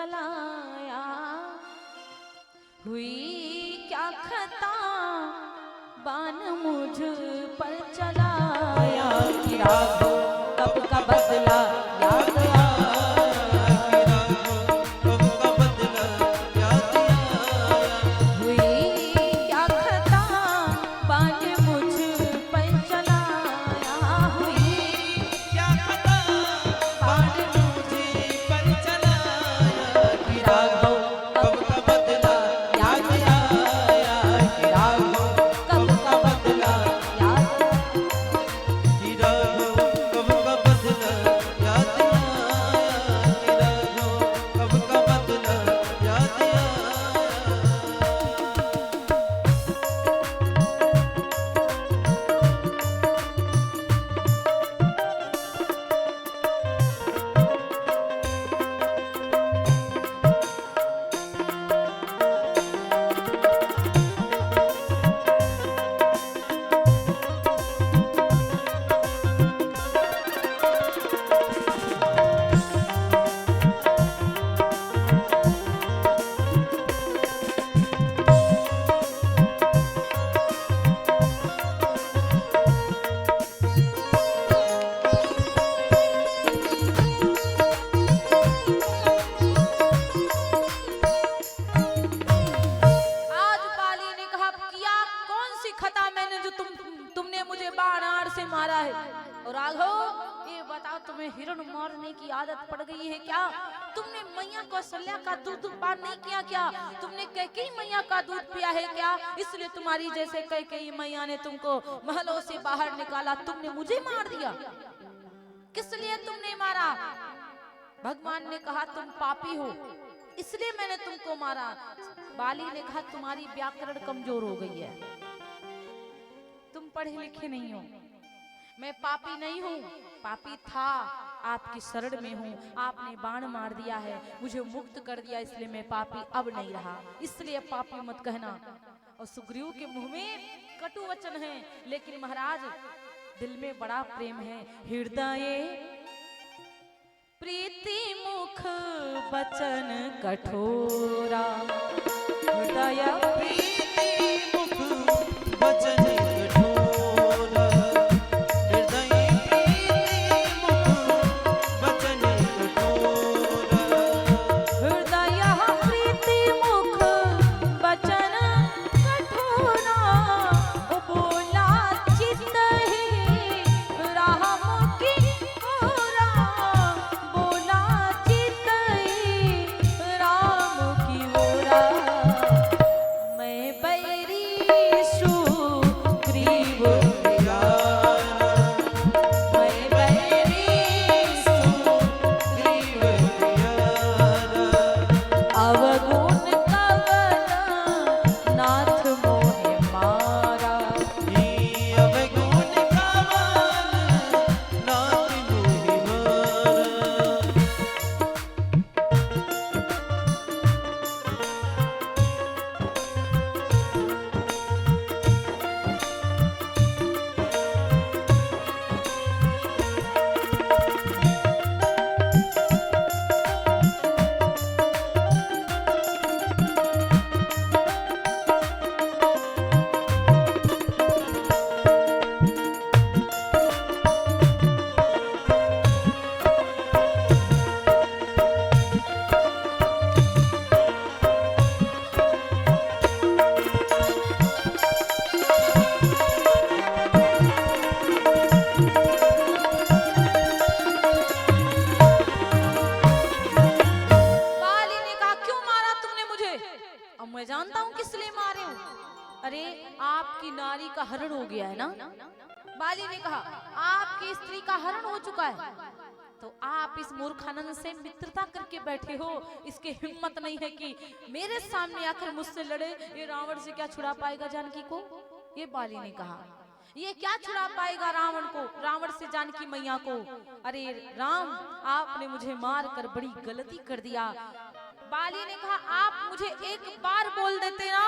चलाया, हुई क्या खता बाण मुझ पर चलाया, कि राघव कब का बदला याद आया, तुम्हें हिरण मारने की आदत पड़ गई है क्या? तुमने मैया कौशल्या का दूध पान नहीं किया क्या? तुमने कैकेयी मैया का दूध पिया है क्या? इसलिए तुम्हारी जैसे कैकेयी मैया ने तुमको महलों से बाहर निकाला, तुमने मुझे मार दिया। किस लिए तुमने मारा? भगवान ने कहा तुम पापी हो, इसलिए मैंने तुमको मारा। बाली ने कहा तुम्हारी व्याकरण कमजोर हो गई है, तुम पढ़े लिखे नहीं हो। मैं पापी नहीं हूँ, पापी था, आपकी शरण में हूँ। आपने बाण मार दिया है, मुझे मुक्त कर दिया, इसलिए मैं पापी अब नहीं रहा, इसलिए पापी मत कहना। और सुग्रीव के मुंह में कटु वचन है, लेकिन महाराज दिल में बड़ा प्रेम है। हृदय प्रीति मुख वचन कठोरा, हृदय प्रीति मुख वचन हरण हो गया है ना। बाली ने कहा आपकी स्त्री का हरण हो चुका है, तो आप इस मूर्खानंद से मित्रता करके बैठे हो। इसकी हिम्मत नहीं है कि मेरे सामने आकर मुझसे लड़े। ये रावण से क्या छुड़ा पाएगा जानकी को? ये बाली ने कहा ये क्या छुड़ा पाएगा रावण को, रावण से जानकी मैया को। अरे राम, आपने मुझे मार कर बड़ी गलती कर दिया। बाली ने कहा आप मुझे एक बार बोल देते ना।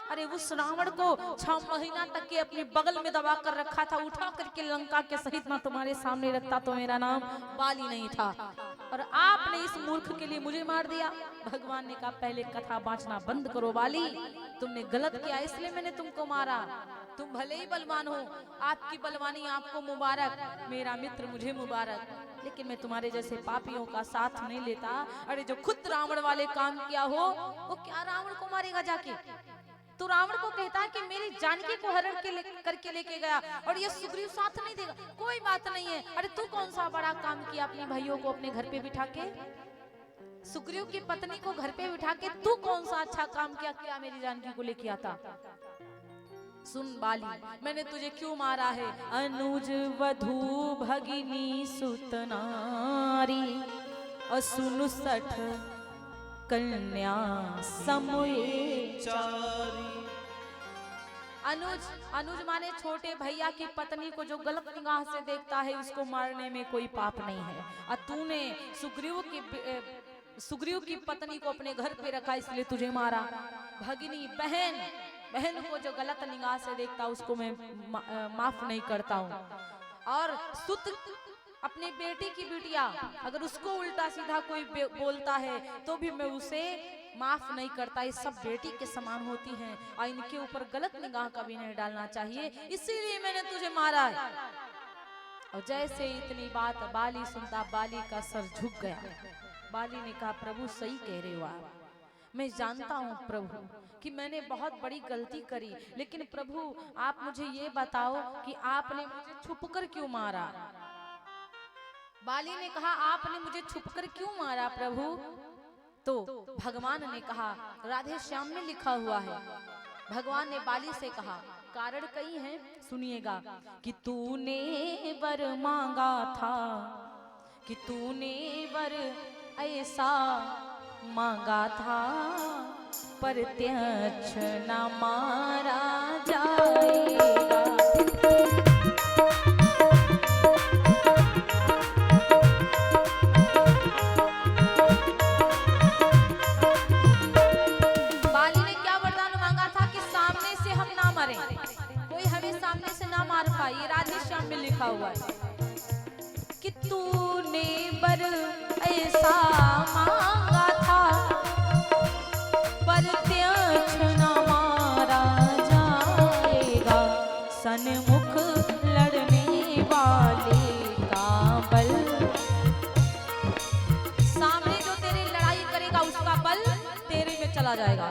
अरे उस रावण को 6 महीना तक के अपने बगल में दबा कर रखा था, उठा करके लंका के सहित ना तुम्हारे सामने रखता तो मेरा नाम बाली नहीं था। और आपने इस मूर्ख के लिए मुझे मार दिया। भगवान ने कहा पहले कथा बांटना बंद करो बाली, तुमने गलत किया इसलिए मैंने तुमको मारा। तुम भले ही बलवान हो, आपकी बलवानी आपको मुबारक, मेरा मित्र मुझे मुबारक, लेकिन मैं तुम्हारे जैसे पापियों का साथ नहीं लेता। अरे जो खुद रावण वाले काम किया हो वो क्या रावण को मारेगा जाके? तो रावण को कहता है कि मेरी जानकी को हरण करके लेके गया और ये सुग्रीव साथ नहीं देगा। कोई बात नहीं है, अरे तू कौन सा बड़ा काम किया अपने भाइयों को अपने घर पे बिठा के? सुग्रीव की पत्नी को घर पे बिठा के तू कौन सा अच्छा काम किया? क्या मेरी जानकी को लेके आता? सुन बाली, मैंने तुझे क्यों मारा है? अनुज वधू भगिनी सुतनारी असुनु सठ कन्या समये चारी। अनुज माने छोटे भैया की पत्नी को जो गलत निगाह से देखता है उसको मारने में कोई पाप नहीं है। और तूने सुग्रीव की पत्नी को अपने घर पे रखा इसलिए तुझे मारा। भगिनी बहन को जो गलत निगाह से देखता उसको मैं माफ नहीं करता हूँ। और सुत अपनी बेटी की बिटिया अगर उसको उल्टा सीधा कोई बोलता है तो भी मैं उसे माफ नहीं करता। ये सब बेटी के समान होती हैं और इनके ऊपर गलत निगाह कभी नहीं डालना चाहिए, इसीलिए मैंने तुझे मारा है। और जैसे इतनी बात बाली सुनता, बाली का सर झुक गया। बाली ने कहा प्रभु सही कह रहे हो आप, मैं जानता हूँ प्रभु कि मैंने बहुत बड़ी गलती करी, लेकिन प्रभु आप मुझे ये बताओ कि आपने मुझे छुपकर क्यों मारा? बाली ने कहा आपने मुझे छुपकर क्यों मारा प्रभु? तो भगवान ने कहा राधे श्याम में लिखा हुआ है। भगवान ने बाली से कहा कारण कई हैं, सुनिएगा। कि तूने वर मांगा था, कि तूने वर ऐसा मांगा था, प्रत्यक्ष न मारा जाएगा। बाली ने क्या वरदान मांगा था कि सामने से हम ना मरे, कोई हमें सामने से ना मार पाए। ये राधे श्याम में लिखा हुआ है कि तूने वर ऐसा मांगा था, प्रत्यक्ष न मारा जाएगा। सन्मुख लड़ने वाले का बल, सामने जो तेरी लड़ाई करेगा उसका बल तेरे में चला जाएगा।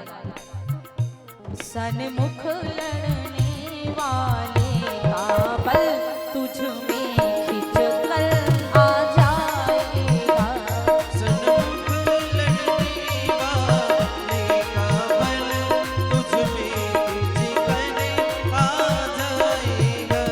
सन्मुख लड़ने वाले का बल तुझ में खिंच कर आ जाएगा। सन्मुख लड़ने वाले का बल तुझ में खिंच कर आ जाएगा।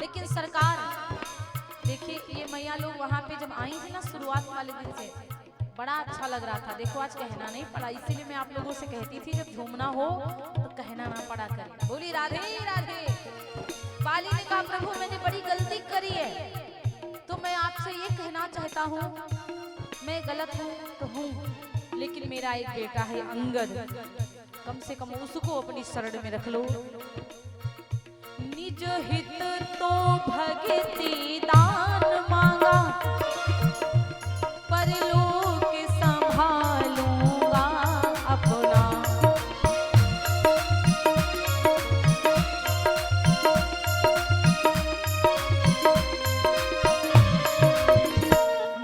लेकिन सरकार देखिए, ये मैया लोग वहाँ पे जब आई थी ना शुरुआत वाले दिन से बड़ा अच्छा लग रहा था। देखो आज कहना नहीं पड़ा, इसीलिए मैं आप लोगों से कहती थी जब झूमना हो तो कहना ना पड़ा करे। बोली राधे राधे। बाली ने कहा प्रभु मैंने बड़ी गलती करी है, तो मैं आपसे ये कहना चाहता हूँ, मैं गलत हूँ तो हूँ, लेकिन मेरा एक बेटा है अंगद, कम से कम उसको अपनी शरण में रख लो। निज हित तो भगति दान मांगा, परलोक संभालूंगा अपना।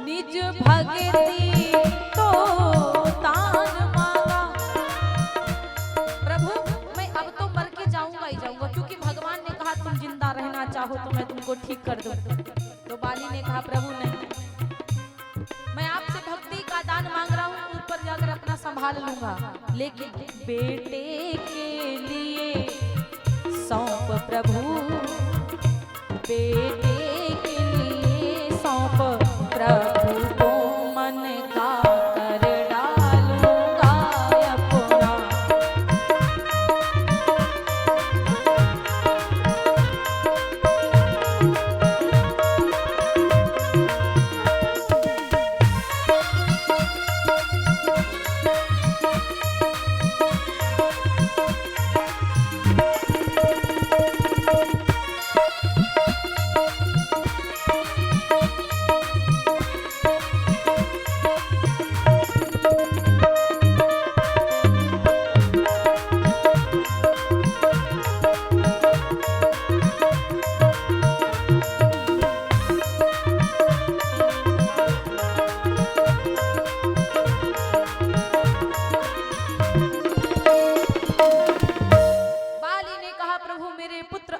निज भगति तो दान मांगा। प्रभु मैं अब तो मर के जाऊंगा ही जाऊंगा, क्योंकि भगवान ने कहा तुम जिंदा रहना चाहो तो मैं तुमको ठीक कर दूं। तो बाली ने कहा प्रभु नहीं, संभाल लूंगा, लेकिन बेटे के लिए सौंप प्रभु, बेटे के लिए सौंप प्रभु को मन का कर डालूंगा अपना।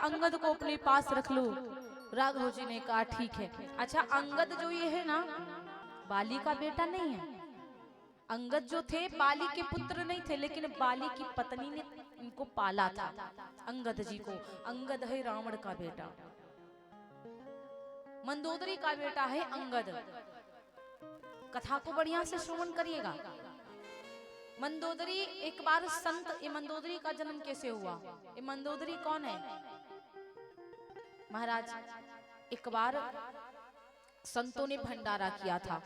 अंगद को अपने पास रख लो। राघव जी ने कहा ठीक है। अच्छा, अंगद जो ये है ना, बाली का बेटा नहीं है। अंगद जो थे बाली के पुत्र नहीं थे, लेकिन बाली की पत्नी ने इनको पाला था, अंगद जी को। अंगद है रावण का बेटा, मंदोदरी का बेटा है अंगद। कथा को बढ़िया से श्रवण करिएगा। मंदोदरी एक बार संत, ये मंदोदरी का जन्म कैसे हुआ? ये मंदोदरी कौन है महाराज? एक बार संतों ने भंडारा किया था,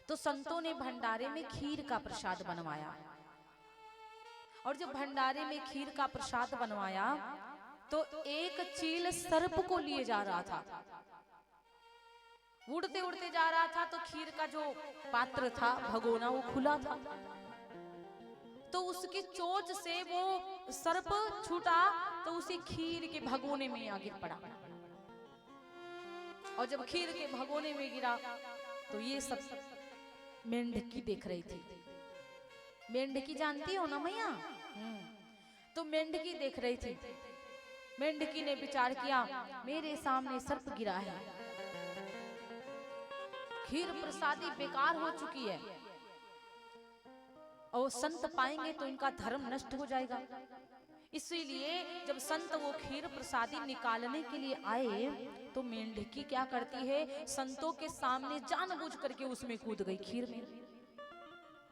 तो संतों ने भंडारे में खीर का प्रसाद बनवाया, और जब भंडारे में खीर का प्रसाद बनवाया तो एक चील सर्प को लिए जा रहा था। उड़ते उड़ते जा रहा था तो खीर का जो पात्र था, भगोना, वो खुला था, तो उसकी चोंच से वो सर्प छूटा तो उसी खीर के भगोने में आ गिर पड़ा। और जब खीर के भगोने में गिरा तो ये सब मेंढकी देख रही थी। मेंढकी जानती हो ना मैया? तो मेंढकी देख रही थी। मेंढकी ने विचार किया, मेरे सामने सर्प गिरा है, खीर प्रसादी बेकार हो चुकी है, और संत पाएंगे तो इनका धर्म नष्ट हो जाएगा। इसीलिए जब संत वो खीर प्रसादी निकालने के लिए आए तो मेंढकी क्या करती है, संतों के सामने जानबूझ करके उसमें कूद गई, खीर में।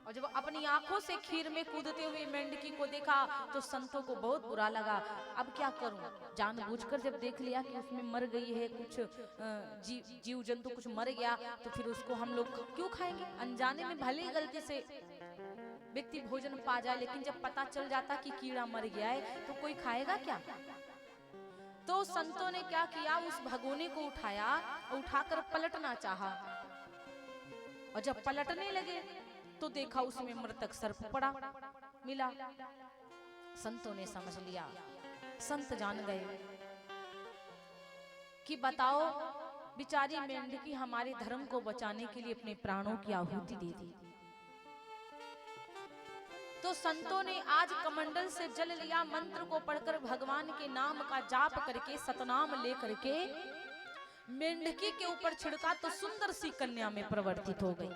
और जब अपनी आंखों से खीर में कूदते हुए मेंढकी को देखा तो संतों को बहुत बुरा लगा। अब क्या करूं? जानबूझकर जब देख लिया कि उसमें मर गई है, कुछ जीव जंतु कुछ मर गया, तो फिर उसको हम लोग क्यों खाएंगे? अनजाने में भले ही गलती से व्यक्ति भोजन पा जाए, लेकिन जब पता चल जाता कि कीड़ा मर गया है तो कोई खाएगा क्या? तो संतों ने क्या किया, उस भगोने को उठाया, उठाकर पलटना चाहा, और जब पलटने लगे तो देखा उसमें मृतक सर्प पड़ा मिला। संतों ने समझ लिया, संत जान गए कि बताओ, बिचारी मेंढकी हमारे धर्म को बचाने के लिए अपने प्राणों की आहुति दे दी। तो संतों ने आज कमंडल से जल लिया, मंत्र को पढ़कर भगवान के नाम का जाप करके, सतनाम लेकर के मेंढकी के ऊपर छिड़का तो सुंदर सी कन्या में परिवर्तित हो गई।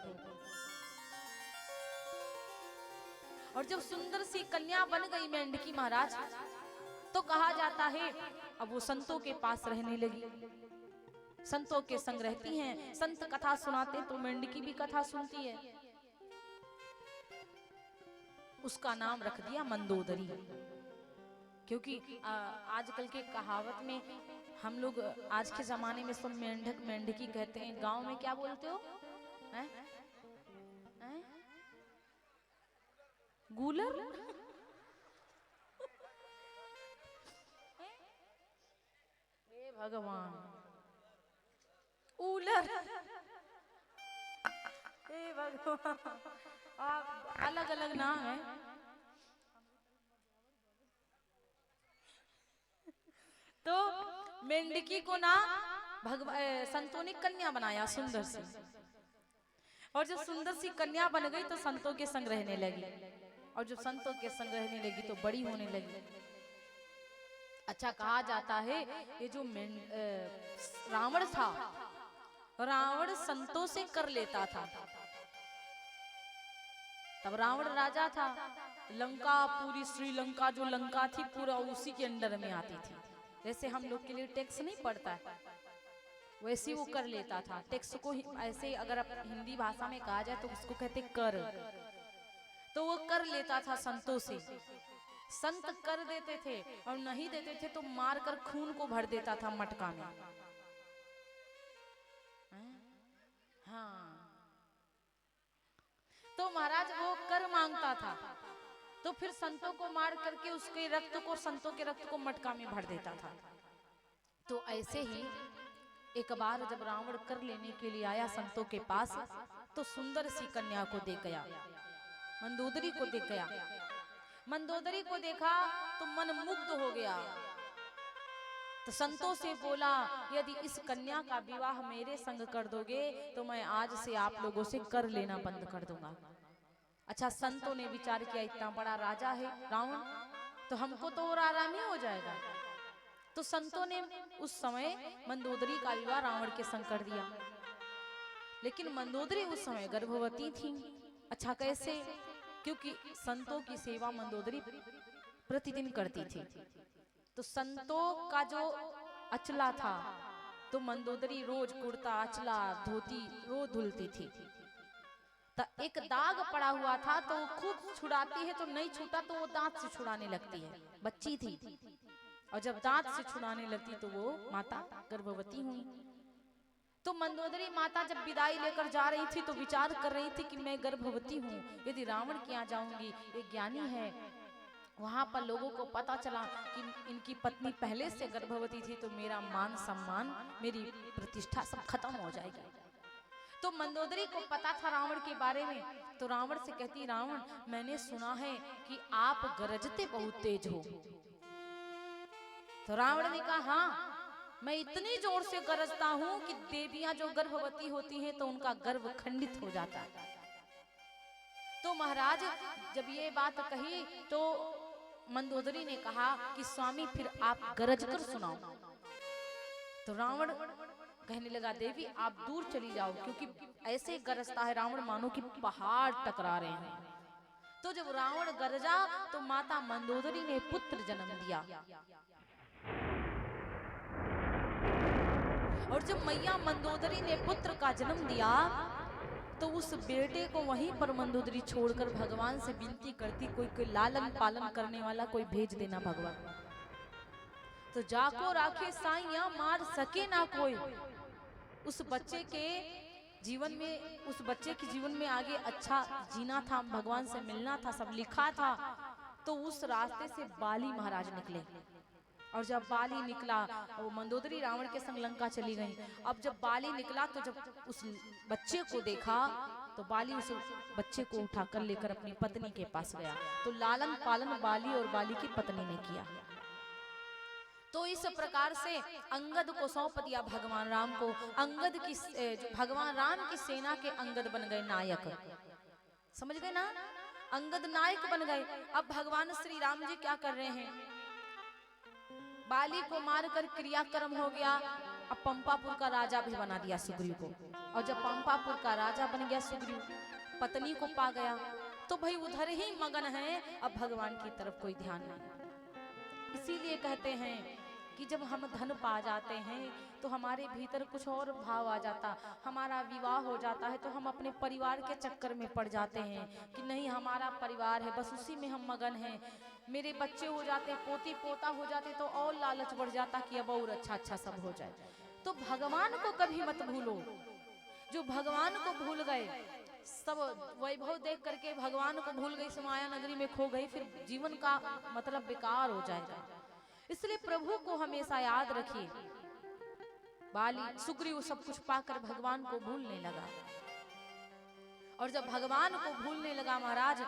और जब सुंदर सी कन्या बन गई मेंढकी महाराज, तो कहा जाता है अब वो संतों के पास रहने लगी, संतों के संग रहती हैं। संत कथा सुनाते तो मेंढकी भी कथा सुनती है। उसका नाम रख दिया मंदोदरी, क्योंकि आजकल के कहावत में हम लोग आज के जमाने में सब मेंढक मेंढकी कहते हैं। गांव में क्या बोलते हो? हैं? हैं? गूलर? हे भगवान, ऊलर, हे भगवान, अलग अलग नाम है। तो मेंढकी को ना संतों ने कन्या बनाया सुंदर सी, और जब सुंदर सी कन्या बन गई तो संतों के संग रहने लगी, और जब संतों के संग रहने लगी तो बड़ी होने लगी। अच्छा, कहा जाता है ये जो रावण था, रावण संतों से कर लेता था, तब रावण राजा था, लंका पूरी श्रीलंका जो लंका थी पूरा उसी के अंडर में आती थी। जैसे हम लोग के लिए टैक्स नहीं पड़ता है वैसे वो कर लेता था। टैक्स को ऐसे अगर हिंदी भाषा में कहा जाए तो उसको कहते कर। तो वो कर लेता था संतों से। संत कर देते थे और नहीं देते थे तो मारकर खून को भर देता था मटका में। हाँ, तो महाराज वो कर मांगता था तो फिर संतों को मार करके उसके रक्त को, संतों के रक्त को मटका में भर देता था। तो ऐसे ही एक बार जब रावण कर लेने के लिए आया संतों के पास तो सुंदर सी कन्या को देख गया, मंदोदरी को देख गया। मंदोदरी को देखा तो मन मुग्ध हो गया। तो संतों से बोला, यदि इस कन्या का विवाह मेरे संग कर दोगे तो मैं आज से आप लोगों से कर लेना बंद कर दूंगा। अच्छा, संतों ने विचार किया इतना बड़ा राजा है रावण, तो हमको तो और आराम ही हो जाएगा। तो संतों ने उस समय मंदोदरी का विवाह रावण के संग कर दिया। लेकिन मंदोदरी उस समय गर्भवती थी। अच्छा, कैसे? क्योंकि संतों की सेवा मंदोदरी प्रतिदिन करती थी। तो संतों का जो अचला था तो मंदोदरी रोज कुर्ता, अचला, धोती रोज धुलती थी। तो एक दाग पड़ा हुआ था तो वो खुद छुड़ाती है तो नहीं छूटा तो वो दांत से छुड़ाने लगती है। बच्ची थी और जब दांत से छुड़ाने लगती तो वो माता गर्भवती हुई। तो मंदोदरी माता जब विदाई लेकर जा रही थी तो विचार कर रही थी कि मैं गर्भवती हूँ, यदि रावण के यहाँ जाऊंगी, ये ज्ञानी है, वहां पर लोगों को पता चला कि इनकी पत्नी पहले से गर्भवती थी तो मेरा मान सम्मान, मेरी प्रतिष्ठा सब खत्म हो जाएगी। तो मंदोदरी को पता था रावण के बारे में। तो रावण से कहती, रावण मैंने सुना है कि आप गरजते बहुत तेज हो। तो रावण ने कहा, हाँ मैं इतनी जोर से गरजता हूं कि देवियां जो गर्भवती होती हैं तो उनका गर्भ खंडित हो जाता है। तो महाराज जब ये बात कही तो मंदोदरी ने कहा कि स्वामी फिर आप गरज कर सुनाओ। तो रावण कहने लगा, देवी आप दूर चली जाओ, क्योंकि ऐसे गरजता है रावण मानो कि पहाड़ टकरा रहे हैं। तो जब रावण गरजा तो माता मंदोदरी ने पुत्र जन्म दिया। और जब मैया मंदोदरी ने पुत्र का जन्म दिया तो उस बेटे को वहीं पर मंदोदरी छोड़कर भगवान से विनती करती, कोई लालन पालन करने वाला कोई भेज देना भगवान। तो जाको राखे साइया मार सके ना कोई। उस बच्चे के जीवन में, उस बच्चे के जीवन में आगे अच्छा जीना था, भगवान से मिलना था, सब लिखा था। तो उस रास्ते से बाली महाराज निकले। और जब बाली निकला, वो मंदोदरी रावण के संग लंका चली गई। अब जब बाली निकला तो जब उस बच्चे को देखा तो बाली उस बच्चे को उठाकर लेकर अपनी पत्नी के पास गया। तो लालन पालन बाली और बाली की पत्नी ने किया। तो इस प्रकार से अंगद को सौंप दिया भगवान राम को। अंगद की, भगवान राम की सेना के अंगद बन गए नायक। समझ गए ना, अंगद नायक बन गए। अब भगवान श्री राम जी क्या कर रहे हैं, बाली को मारकर क्रियाक्रम हो गया। अब पंपापुर का राजा भी बना दिया सुग्रीव को। और जब पंपापुर का राजा बन गया सुग्रीव, पत्नी को पा गया, तो भाई उधर ही मगन है, अब भगवान की तरफ कोई ध्यान नहीं। इसीलिए कहते हैं कि जब हम धन पा जाते हैं तो हमारे भीतर कुछ और भाव आ जाता, हमारा विवाह हो जाता है तो हम अपने परिवार के चक्कर में पड़ जाते हैं कि नहीं हमारा परिवार है, बस उसी में हम मगन हैं। मेरे बच्चे हो जाते, पोती पोता हो जाते तो और लालच बढ़ जाता कि अब और अच्छा अच्छा सब हो जाए। तो भगवान को कभी मत भूलो। जो भगवान को भूल गए, सब वैभव देख करके भगवान को भूल गई, माया नगरी में खो गई, फिर जीवन का मतलब बेकार हो जाएगा। इसलिए प्रभु को हमेशा याद रखिए। बाली सुग्रीव सब कुछ पाकर भगवान को भूलने लगा। और जब भगवान को भूलने लगा महाराज,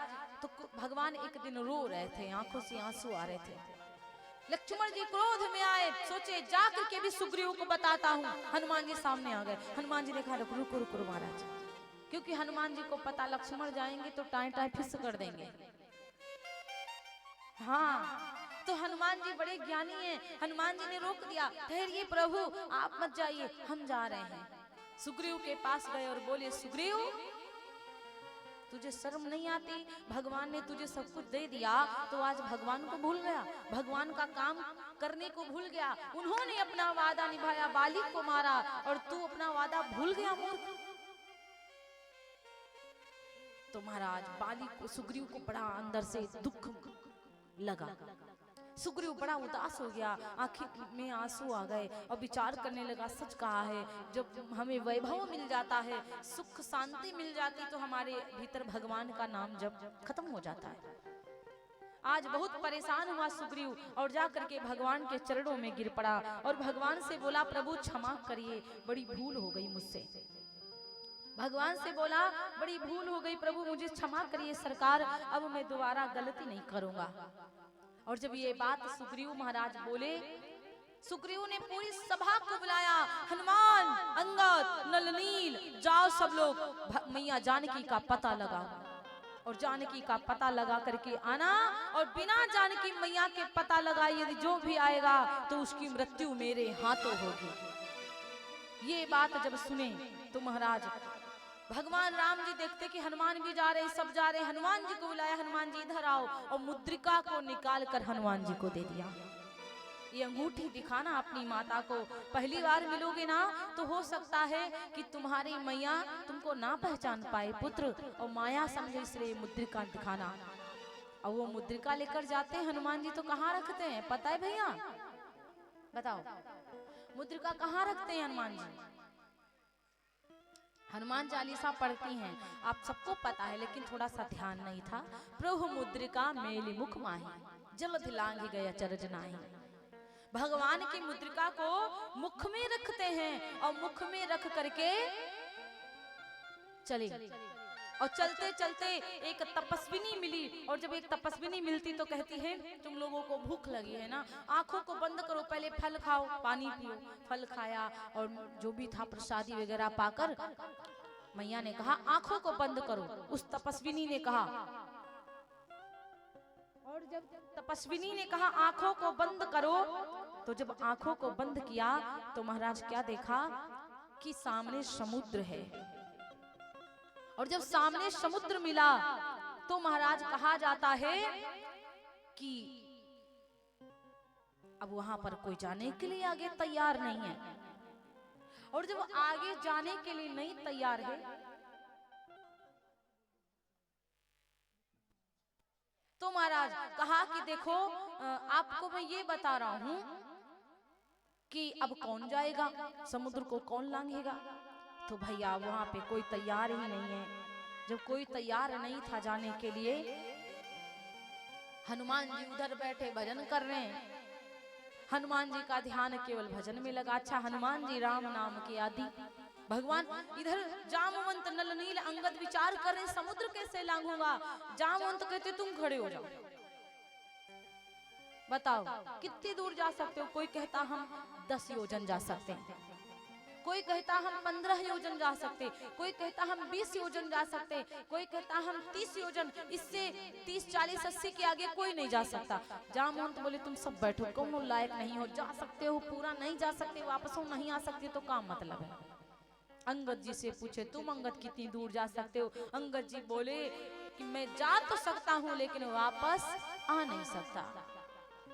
तो भगवान एक दिन रो रहे थे, आंखों से आंसू आ रहे थे। लक्ष्मण जी क्रोध में आए, सोचे जाकर के भी सुग्रीव को बताता हूँ। हनुमान जी सामने आ गए। हनुमान जी ने कहा रुको रुको रुको महाराज, क्योंकि हनुमान जी को पता लक्ष्मण जाएंगे तो टाई टाई फिस कर देंगे। हाँ, तो हनुमान जी बड़े ज्ञानी हैं। हनुमान जी ने रोक दिया, ठहरिए प्रभु आप मत जाइए, हम जा रहे हैं। सुग्रीव के पास गए और बोले, सुग्रीव तुझे शर्म नहीं आती? भगवान ने तुझे सब कुछ दे दिया तो आज भगवान को भूल गया, भगवान का काम करने को भूल गया। उन्होंने अपना वादा निभाया, बालिक को मारा और तू अपना वादा भूल गया मूर्ख। तो महाराज बालिक को, सुग्रीव को बड़ा अंदर से दुख लगा। सुग्रीव बड़ा उदास हो गया, आंखों में आंसू आ गए और विचार करने लगा, सच कहा है, जब हमें वैभव मिल जाता है, सुख शांति मिल जाती, तो हमारे भीतर भगवान का नाम जब खत्म हो जाता है। आज बहुत परेशान हुआ सुग्रीव और जा करके भगवान के चरणों में गिर पड़ा और भगवान से बोला, प्रभु क्षमा करिए, बड़ी भूल हो गई मुझसे। भगवान से बोला, बड़ी भूल हो गई प्रभु, मुझे क्षमा करिए सरकार, अब मैं दोबारा गलती नहीं करूंगा। और जब ये बात सुग्रीव महाराज बोले, सुग्रीव ने पूरी सभा को बुलाया, हनुमान, अंगद, नलनील, जाओ सब लोग मैया जानकी का पता लगाओ। और जानकी का पता लगा करके आना, और बिना जानकी मैया के पता लगाए यदि जो भी आएगा तो उसकी मृत्यु मेरे हाथों होगी। ये बात जब सुने तो महाराज भगवान राम जी देखते कि हनुमान भी जा रहे, सब जा रहे, हनुमान जी को बुलाया, हनुमान जी इधर आओ, और मुद्रिका को निकाल कर हनुमान जी को दे दिया। ये अंगूठी दिखाना अपनी माता को, पहली बार मिलोगे ना तो हो सकता है कि तुम्हारी मैया तुमको ना पहचान पाए पुत्र, और माया समझे, इसलिए मुद्रिका दिखाना। और वो मुद्रिका लेकर जाते हैं हनुमान जी, तो कहाँ रखते हैं पता है भैया? बताओ, मुद्रिका कहाँ रखते हैं हनुमान जी? हनुमान चालीसा पढ़ती हैं, आप सबको पता है, लेकिन थोड़ा सा ध्यान नहीं था। प्रभु मुद्रिका मेली मुख माही, जलधि लांघि गया चरज नाही। भगवान की मुद्रिका को मुख में रखते हैं और मुख में रख करके चले, और चलते चलते एक तपस्विनी मिली, और जब एक तपस्विनी मिलती तो कहती है, तुम लोगों को भूख लगी है ना, आंखों को बंद करो, पहले फल खाओ, पानी पियो। फल खाया और जो भी था प्रसादी वगैरह पाकर मैया ने कहा आंखों को बंद करो। उस तपस्विनी ने कहा, और जब तपस्विनी ने कहा आंखों को बंद करो, तो जब आंखों को बंद किया तो महाराज क्या देखा कि सामने समुद्र है। और जब सामने समुद्र मिला तो महाराज कहा जाता है कि अब वहां पर कोई जाने के लिए आगे तैयार नहीं है। और जब आगे जाने के लिए नहीं तैयार है तो महाराज कहा कि देखो आपको मैं ये बता रहा हूं कि अब कौन जाएगा, समुद्र को कौन लांघेगा। तो भैया वहां पे कोई तैयार ही नहीं है। जब कोई तैयार नहीं था जाने के लिए, हनुमान जी उधर बैठे भजन कर रहे हैं। हनुमान जी का ध्यान केवल भजन में लगा। अच्छा, हनुमान जी राम नाम के आदि भगवान। इधर जामवंत, नलनील, अंगद विचार कर रहे, समुद्र कैसे लांघूंगा। जामवंत कहते तुम खड़े हो जाओ, बताओ कितनी दूर जा सकते हो। कोई कहता हम 10 योजन जा सकते हैं, कोई कहता हम 15 योजन जा सकते, कोई कहता हम 20 योजन जा सकते, कोई कहता हम 30 योजन। इससे 30, 40, 80 के आगे कोई नहीं जा सकता। जामवंत बोले तुम सब बैठो, कौन लायक नहीं हो, जा सकते हो पूरा, नहीं जा सकते वापस हो, नहीं आ सकते तो काम मतलब है। अंगद जी से पूछे तुम अंगद कितनी दूर जा सकते हो। अंगद जी बोले कि मैं जा तो सकता हूँ लेकिन वापस आ नहीं सकता।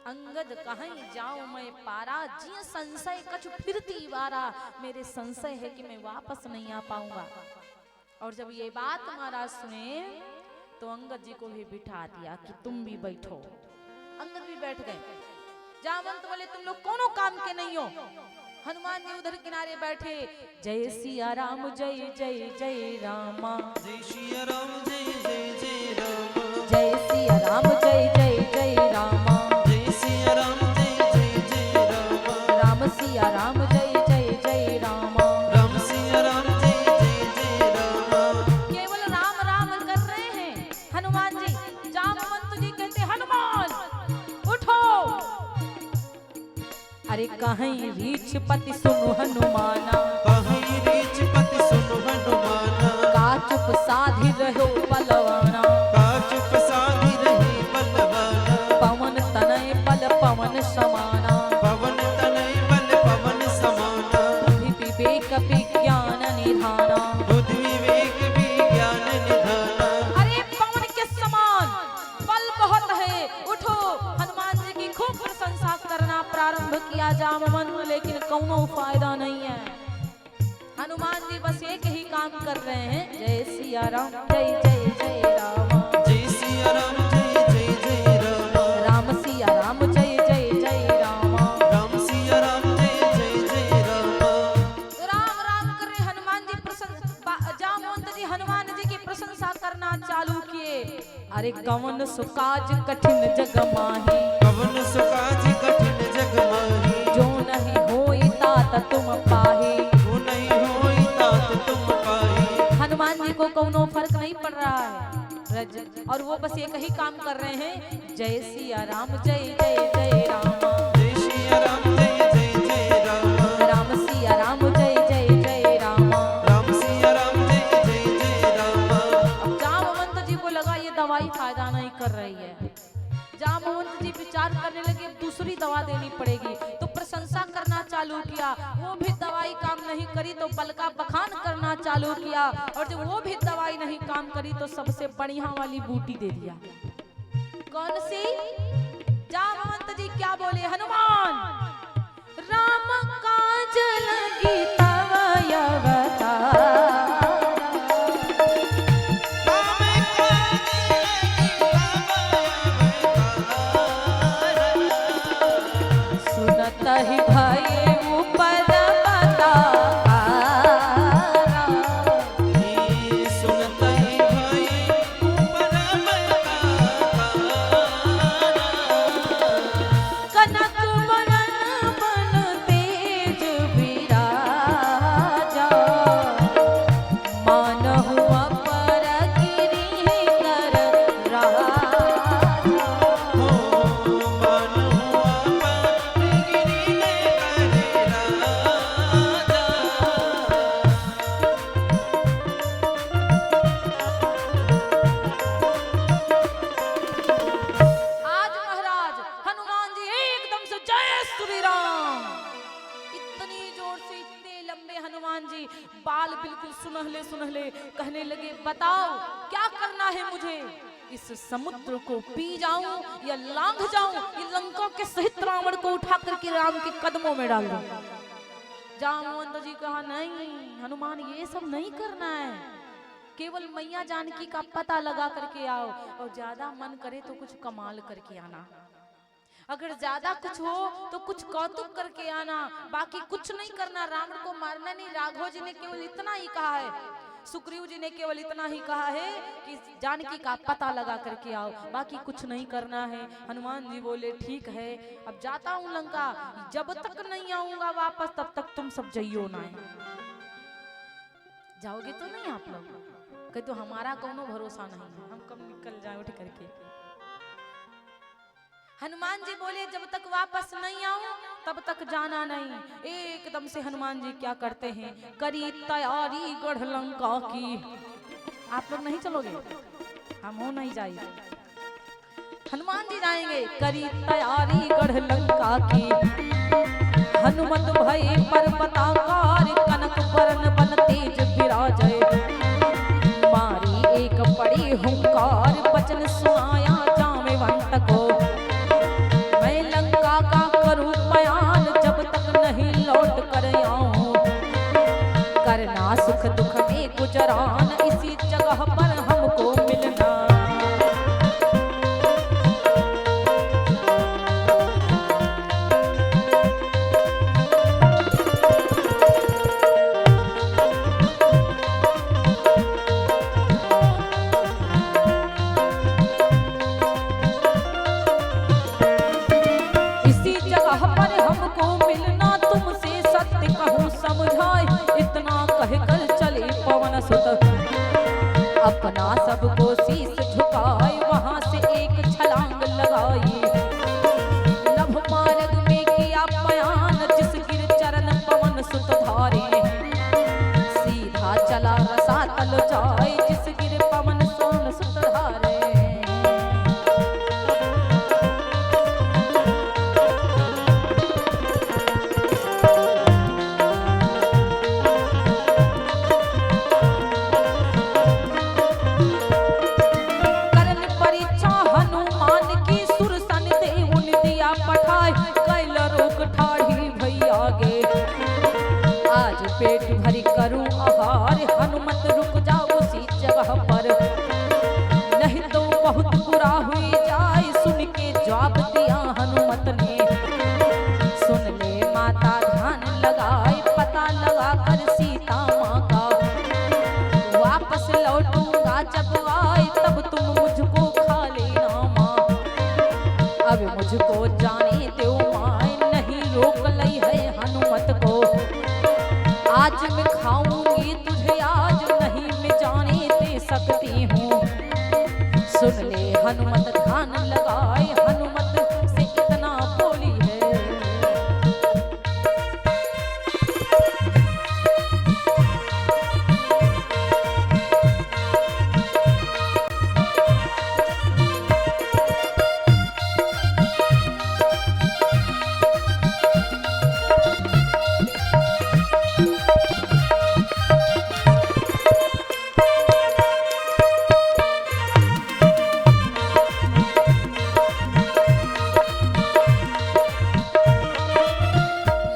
अंगद कहीं जाऊं मैं पारा, जी संशय कछु फिरती वारा। मेरे संशय है कि मैं वापस नहीं आ पाऊंगा। और जब ये बात महाराज सुने तो अंगद जी को भी बिठा दिया कि तुम भी बैठो। अंगद भी बैठ गए। जामवंत बोले तुम लोग कोनो काम के नहीं हो। हनुमान जी उधर किनारे बैठे, जय सिया राम जय जय जय रामा, जय सिया राम जय जय जय राम, जय सिया राम जय जय जय रामा, जय सिया राम जय जय जय राम, राम सिया राम जय जय जय रामा, राम सिया राम जय जय जय राम। केवल राम राम कर रहे हैं हनुमान जी। जामवंत जी कहते हनुमान उठो। अरे कहीं रीछ पति सुनु हनुमाना, कहीं रीछ पति सुनु हनुमाना, का चुप साधि रहो बलवाना, का चुप साधि रही बलवाना, पवन तनय बल पवन समाना, पवन तनय बल पवन समाना, बुद्धि विवेक विज्ञान निधाना, बुद्धि विवेक विज्ञान निधाना। कौनो फायदा नहीं है। हनुमान जी बस एक ही काम कर रहे हैं, जय सिया राम जय जय जय राम, जय सिया राम जय जय जय राम, राम सिया राम जय जय जय राम, राम सिया राम जय जय जय राम। राम राम कर रहे हनुमान जी प्रशंसा, जामवंत जी हनुमान जी की प्रशंसा करना चालू किए। अरे कवन सुकाज कठिन जग माही, कवन सुकाज कठिन जग माही, जो नहीं होई तात तुम पाही। जो नहीं होई तात तुम पाही। हनुमान जी को कौनो फर्क नहीं पड़ रहा है और वो बस एक ही काम कर रहे हैं, जय सिया राम जय जय जय राम, जय सिया राम जय जय जय राम, राम सिया राम जय जय जय राम, राम सिया राम जय जय जय राम। अब जामवंत जी को लगा ये दवाई फायदा नहीं कर रही है। जामवंत जी विचार करने लगे अब दूसरी दवा देनी पड़ेगी, तो प्रशंसा करना चालू किया। वो भी दवाई काम नहीं करी तो बलका बखान करना चालू किया, और जब वो भी दवाई नहीं काम करी तो सबसे बढ़िया वाली बूटी दे दिया। कौन सी? जामवंत जी क्या बोले, हनुमान राम काज लगी तव अवतार, सुनत ही भये ऊपर बतारा, सुनत ही भई ऊपर कनक बरन बन तेज विराजा, मानहु अपर गिरि कर राजा। आज महाराज हनुमान जी एकदम से जय श्री राम, इतनी जोर से, इतने लंबे हनुमान जी, बाल बिल्कुल सुनहले सुनहले, कहने लगे बताओ क्या करना है मुझे, इस समुद्र को पी जाऊं या लांघ जाऊं, ये लंका के सहित रावण को उठा करके राम के कदमों में डाल दूं। जामवंत जी कहा नहीं हनुमान ये सब नहीं करना है, केवल मैया जानकी का पता लगा करके आओ, और ज्यादा मन करे तो कुछ कमाल करके आना, अगर ज्यादा कुछ हो तो कुछ कौतुक करके आना, बाकी कुछ नहीं करना। रावण को मारना नहीं, राघव जी ने केवल इतना ही कहा है, सुग्रीव जी ने केवल इतना ही कहा है कि जानकी का पता लगा करके आओ, बाकी कुछ नहीं करना है। हनुमान जी बोले ठीक है अब जाता हूँ लंका, जब तक नहीं आऊंगा वापस तब तक तुम सब जइयो ना। जाओगे तो नहीं आप लोग? कहे तो हमारा कोनो भरोसा नहीं है, हम कब निकल जाए उठ करके। हनुमान जी बोले जब तक वापस नहीं आऊं तब तक जाना नहीं। एकदम से हनुमान जी क्या करते हैं, करी तैयारी गढ़ लंका की। आप लोग नहीं चलोगे? हम हो नहीं जाइए, हनुमान जी जाएंगे। करी तैयारी गढ़ लंका की, हनुमत भय पर्वताकार, कनक वरन बन तेज विराजय। मारी एक पड़ी हुंकार, बचन सुनाया जामवंत को। मैं लंका का करूं बयान, जब तक नहीं लौट कर आऊं। करना सुख दुख में गुजरान, इसी जगह पर हमको मिलना। अपना सबको शीश झुकाए, वहां से एक छलांग लगाई। नभ मार्ग में किया बयान, जिस गिर चरण पवन सुत धारे। सीधा चला रसातल जाए, जिस गिर पवन सोन सुत धारे। तब तुम मुझको खा लेना माँ। अब मुझको जाने दो माँ, नहीं रोक लई है हनुमत को। आज मैं खाऊंगी तुझे, आज नहीं मैं जाने दे सकती हूँ। सुन ले हनुमत ध्यान लगाए, हनुमत से इतना बोली है।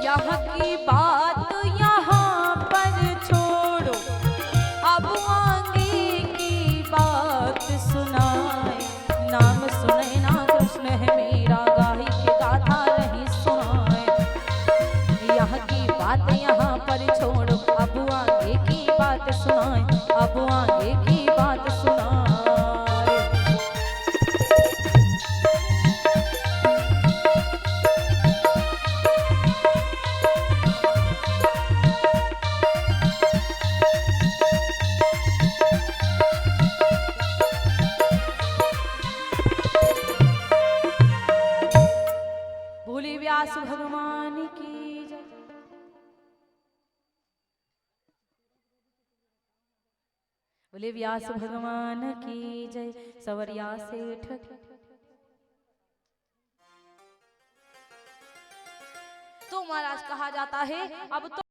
यहाँ की बात यहाँ पर छोड़ो, अब आगे की बात सुनाए। नाम सुने ना कृष्ण है मेरा, गाही के गाथा नहीं सुनाए। यहाँ की बात यहाँ पर छोड़ो, अब आगे की बात सुनाए, अब आगे की बात सुनाए। बोले व्यास भगवान की जय। बोले व्यास भगवान की जय। सवरिया सेठ तो महाराज कहा जाता है अब तो